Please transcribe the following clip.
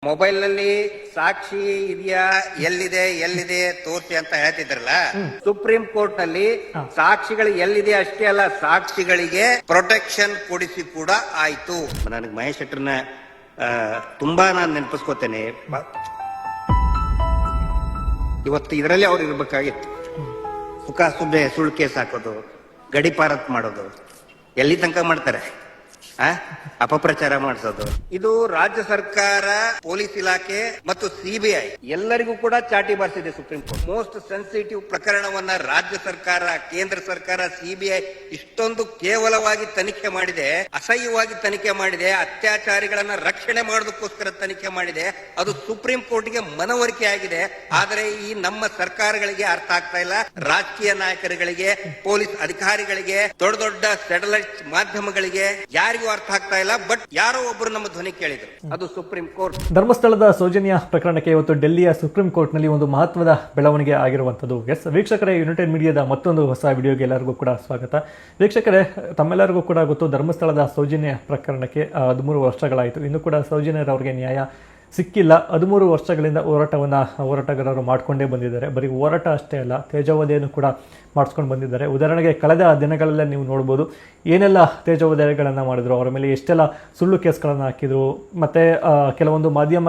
Mobile ನಲ್ಲಿ ಸಾಕ್ಷಿ ಇದೆಯಾ, ಎಲ್ಲಿದೆ ತೋರಿಸಿ ಅಂತ ಹೇಳ್ತಿದ್ರಲ್ಲ. ಸುಪ್ರೀಂ ಕೋರ್ಟ್ ನಲ್ಲಿ ಸಾಕ್ಷಿಗಳು ಎಲ್ಲಿದೆ ಅಷ್ಟೇ ಅಲ್ಲ, ಸಾಕ್ಷಿಗಳಿಗೆ ಪ್ರೊಟೆಕ್ಷನ್ ಕೊಡಿಸಿ ಕೂಡ ಆಯ್ತು. ನನಗೆ ಮಹೇಶ್ ಶೆಟ್ಟರ್ನ ತುಂಬಾ ನಾನು ನೆನಪಿಸ್ಕೋತೇನೆ. ಇವತ್ತು ಇದರಲ್ಲಿ ಅವ್ರು ಇರ್ಬೇಕಾಗಿತ್ತು. ಸುಮ್ಮನೆ ಸುಳ್ಳು ಕೇಸ್ ಹಾಕೋದು, ಗಡಿಪಾರತ್ ಮಾಡೋದು, ಎಲ್ಲಿ ತನಕ ಮಾಡ್ತಾರೆ, ಅಪಪ್ರಚಾರ ಮಾಡಿಸೋದು. ಇದು ರಾಜ್ಯ ಸರ್ಕಾರ, ಪೊಲೀಸ್ ಇಲಾಖೆ ಮತ್ತು ಸಿಬಿಐ ಎಲ್ಲರಿಗೂ ಕೂಡ ಚಾಟಿ ಬಾರಿಸಿದೆ ಸುಪ್ರೀಂ ಕೋರ್ಟ್. ಮೋಸ್ಟ್ ಸೆನ್ಸಿಟಿವ್ ಪ್ರಕರಣವನ್ನ ರಾಜ್ಯ ಸರ್ಕಾರ, ಕೇಂದ್ರ ಸರ್ಕಾರ, ಸಿಬಿಐ ಇಷ್ಟೊಂದು ಕೇವಲವಾಗಿ ತನಿಖೆ ಮಾಡಿದೆ, ಅಸಹ್ಯವಾಗಿ ತನಿಖೆ ಮಾಡಿದೆ, ಅತ್ಯಾಚಾರಿಗಳನ್ನ ರಕ್ಷಣೆ ಮಾಡೋದಕ್ಕೋಸ್ಕರ ತನಿಖೆ ಮಾಡಿದೆ. ಅದು ಸುಪ್ರೀಂ ಕೋರ್ಟ್ಗೆ ಮನವರಿಕೆ ಆಗಿದೆ. ಆದರೆ ಈ ನಮ್ಮ ಸರ್ಕಾರಗಳಿಗೆ ಅರ್ಥ ಆಗ್ತಾ ಇಲ್ಲ. ರಾಜಕೀಯ ನಾಯಕರುಗಳಿಗೆ, ಪೊಲೀಸ್ ಅಧಿಕಾರಿಗಳಿಗೆ, ದೊಡ್ಡ ದೊಡ್ಡ ಸ್ಯಾಟಲೈಟ್ ಮಾಧ್ಯಮಗಳಿಗೆ ಯಾರಿಗೂ ಅರ್ಥ ಆಗ್ತಾ ಇಲ್ಲ. ಬಟ್ ಯಾರೋ ಒಬ್ಬರು ನಮ್ಮ ಧ್ವನಿ ಕೇಳಿದ್ರು, ಅದು ಸುಪ್ರೀಂ ಕೋರ್ಟ್. ಧರ್ಮಸ್ಥಳದ ಸೌಜನ್ಯ ಪ್ರಕರಣಕ್ಕೆ ಇವತ್ತು ಡೆಲ್ಲಿಯ ಸುಪ್ರೀಂ ಕೋರ್ಟ್ ನಲ್ಲಿ ಒಂದು ಮಹತ್ವದ ಬೆಳವಣಿಗೆ ಆಗಿರುವಂತದ್ದು. ಎಸ್ ವೀಕ್ಷಕರೇ, ಯುನೈಟೆಡ್ ಮೀಡಿಯಾದ ಮತ್ತೊಂದು ಹೊಸ ವಿಡಿಯೋಗೆ ಎಲ್ಲರಿಗೂ ಕೂಡ ಸ್ವಾಗತ. ವೀಕ್ಷಕರೇ, ತಮ್ಮೆಲ್ಲರಿಗೂ ಕೂಡ ಗೊತ್ತು, ಧರ್ಮಸ್ಥಳದ ಸೌಜನ್ಯ ಪ್ರಕರಣಕ್ಕೆ 13 ವರ್ಷಗಳಾಯಿತು. ಇನ್ನು ಕೂಡ ಸೌಜನ್ಯರವರಿಗೆ ನ್ಯಾಯ ಸಿಕ್ಕಿಲ್ಲ. 13 ವರ್ಷಗಳಿಂದ ಹೋರಾಟಗಾರರು ಮಾಡಿಕೊಂಡೇ ಬಂದಿದ್ದಾರೆ. ಬರೀ ಹೋರಾಟ ಅಷ್ಟೇ ಅಲ್ಲ, ತೇಜೋವಧೆಯನ್ನು ಕೂಡ ಮಾಡಿಸ್ಕೊಂಡು ಬಂದಿದ್ದಾರೆ. ಉದಾಹರಣೆಗೆ ಕಳೆದ ದಿನಗಳಲ್ಲೇ ನೀವು ನೋಡ್ಬೋದು ಏನೆಲ್ಲ ತೇಜೋವಧೆಗಳನ್ನು ಮಾಡಿದ್ರು, ಅವರ ಮೇಲೆ ಎಷ್ಟೆಲ್ಲ ಸುಳ್ಳು ಕೇಸ್ಗಳನ್ನು ಹಾಕಿದ್ರು. ಮತ್ತು ಕೆಲವೊಂದು ಮಾಧ್ಯಮ